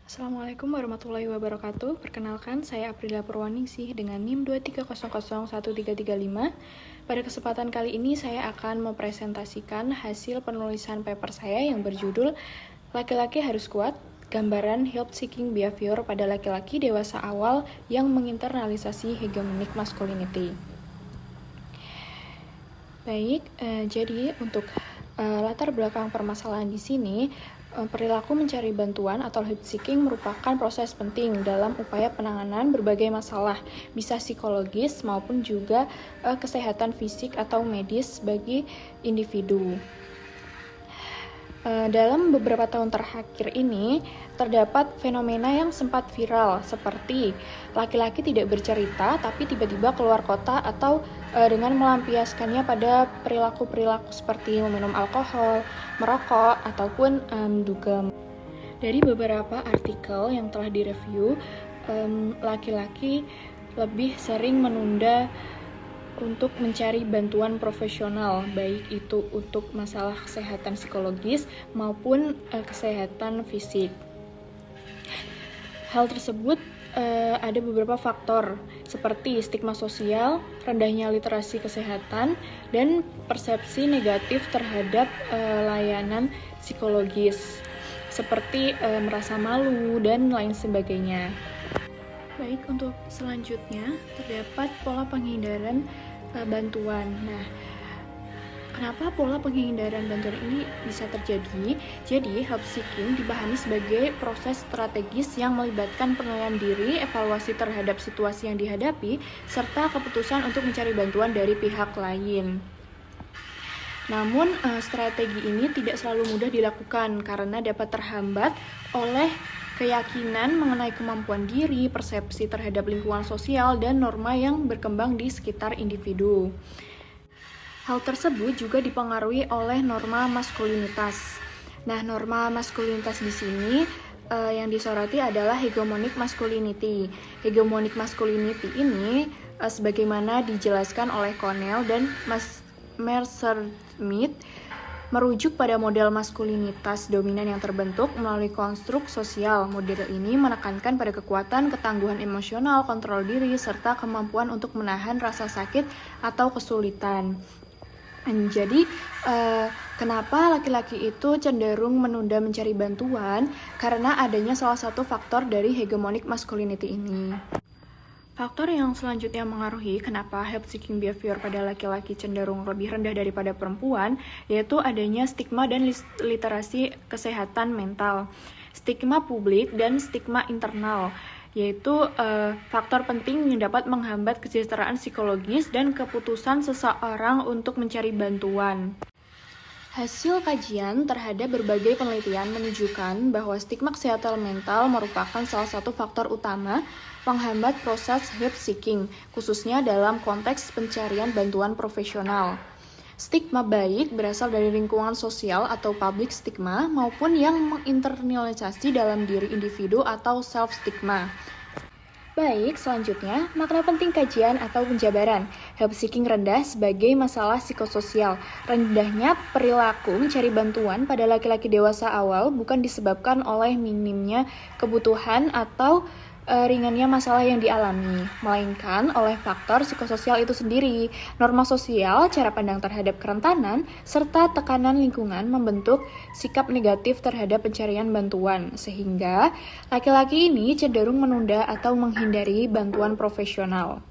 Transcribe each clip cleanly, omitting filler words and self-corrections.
Assalamualaikum warahmatullahi wabarakatuh. Perkenalkan, saya Aprilia Purwaningsih dengan NIM 230011335. Pada kesempatan kali ini saya akan mempresentasikan hasil penulisan paper saya yang berjudul Laki-laki harus kuat, gambaran help-seeking behavior pada laki-laki dewasa awal yang menginternalisasi hegemonic masculinity. Baik, jadi untuk latar belakang permasalahan di sini, perilaku mencari bantuan atau help seeking merupakan proses penting dalam upaya penanganan berbagai masalah, bisa psikologis maupun juga kesehatan fisik atau medis bagi individu. Dalam beberapa tahun terakhir ini, terdapat fenomena yang sempat viral seperti laki-laki tidak bercerita tapi tiba-tiba keluar kota atau dengan melampiaskannya pada perilaku-perilaku seperti meminum alkohol, merokok, ataupun dugem. Dari beberapa artikel yang telah direview, laki-laki lebih sering menunda untuk mencari bantuan profesional, baik itu untuk masalah kesehatan psikologis maupun kesehatan fisik. Hal tersebut ada beberapa faktor seperti stigma sosial, rendahnya literasi kesehatan, dan persepsi negatif terhadap layanan psikologis seperti merasa malu dan lain sebagainya. Baik, untuk selanjutnya terdapat pola penghindaran bantuan. Nah, kenapa pola penghindaran bantuan ini bisa terjadi? Jadi, help seeking dipahami sebagai proses strategis yang melibatkan penilaian diri, evaluasi terhadap situasi yang dihadapi, serta keputusan untuk mencari bantuan dari pihak lain. Namun, strategi ini tidak selalu mudah dilakukan karena dapat terhambat oleh keyakinan mengenai kemampuan diri, persepsi terhadap lingkungan sosial, dan norma yang berkembang di sekitar individu. Hal tersebut juga dipengaruhi oleh norma maskulinitas. Nah, norma maskulinitas di sini yang disoroti adalah hegemonic masculinity. Hegemonic masculinity ini sebagaimana dijelaskan oleh Connell dan Messerschmidt, merujuk pada model maskulinitas dominan yang terbentuk melalui konstruk sosial. Model ini menekankan pada kekuatan, ketangguhan emosional, kontrol diri, serta kemampuan untuk menahan rasa sakit atau kesulitan. Jadi, kenapa laki-laki itu cenderung menunda mencari bantuan? Karena adanya salah satu faktor dari hegemonic masculinity ini. Faktor yang selanjutnya mengaruhi kenapa help-seeking behavior pada laki-laki cenderung lebih rendah daripada perempuan, yaitu adanya stigma dan literasi kesehatan mental. Stigma publik dan stigma internal, yaitu faktor penting yang dapat menghambat kesejahteraan psikologis dan keputusan seseorang untuk mencari bantuan. Hasil kajian terhadap berbagai penelitian menunjukkan bahwa stigma kesehatan mental merupakan salah satu faktor utama penghambat proses help seeking, khususnya dalam konteks pencarian bantuan profesional. Stigma baik berasal dari lingkungan sosial atau public stigma maupun yang menginternalisasi dalam diri individu atau self-stigma. Baik, selanjutnya, makna penting kajian atau penjabaran. Help seeking rendah sebagai masalah psikososial. Rendahnya perilaku mencari bantuan pada laki-laki dewasa awal bukan disebabkan oleh minimnya kebutuhan atau ringannya masalah yang dialami, melainkan oleh faktor psikososial itu sendiri. Norma sosial, cara pandang terhadap kerentanan, serta tekanan lingkungan membentuk sikap negatif terhadap pencarian bantuan, sehingga laki-laki ini cenderung menunda atau menghindari bantuan profesional.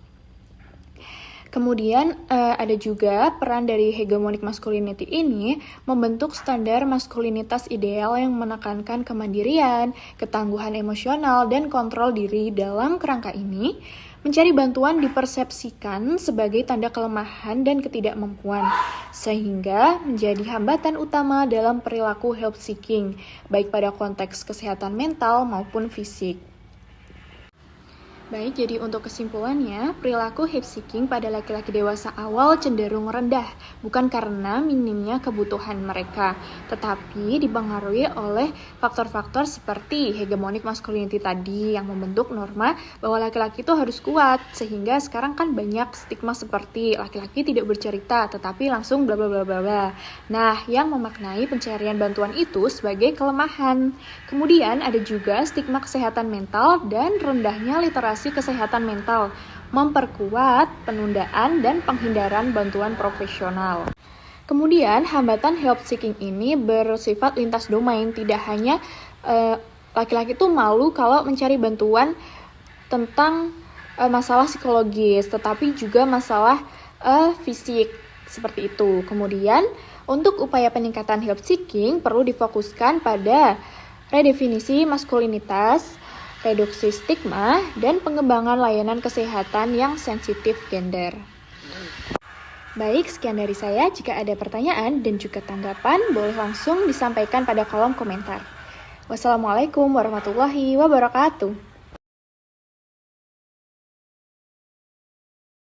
Kemudian ada juga peran dari hegemonic masculinity ini membentuk standar maskulinitas ideal yang menekankan kemandirian, ketangguhan emosional, dan kontrol diri. Dalam kerangka ini, mencari bantuan dipersepsikan sebagai tanda kelemahan dan ketidakmampuan, sehingga menjadi hambatan utama dalam perilaku help seeking, baik pada konteks kesehatan mental maupun fisik. Baik, jadi untuk kesimpulannya, perilaku hip-seeking pada laki-laki dewasa awal cenderung rendah, bukan karena minimnya kebutuhan mereka, tetapi dipengaruhi oleh faktor-faktor seperti hegemonik masculinity tadi yang membentuk norma bahwa laki-laki itu harus kuat, sehingga sekarang kan banyak stigma seperti laki-laki tidak bercerita, tetapi langsung bla bla bla bla bla. Nah, yang memaknai pencarian bantuan itu sebagai kelemahan. Kemudian ada juga stigma kesehatan mental dan rendahnya literasi kesehatan mental, memperkuat penundaan dan penghindaran bantuan profesional. Kemudian, hambatan help seeking ini bersifat lintas domain, tidak hanya laki-laki itu malu kalau mencari bantuan tentang masalah psikologis, tetapi juga masalah fisik, seperti itu. Kemudian, untuk upaya peningkatan help seeking perlu difokuskan pada redefinisi maskulinitas, reduksi stigma, dan pengembangan layanan kesehatan yang sensitif gender. Baik, sekian dari saya. Jika ada pertanyaan dan juga tanggapan, boleh langsung disampaikan pada kolom komentar. Wassalamualaikum warahmatullahi wabarakatuh.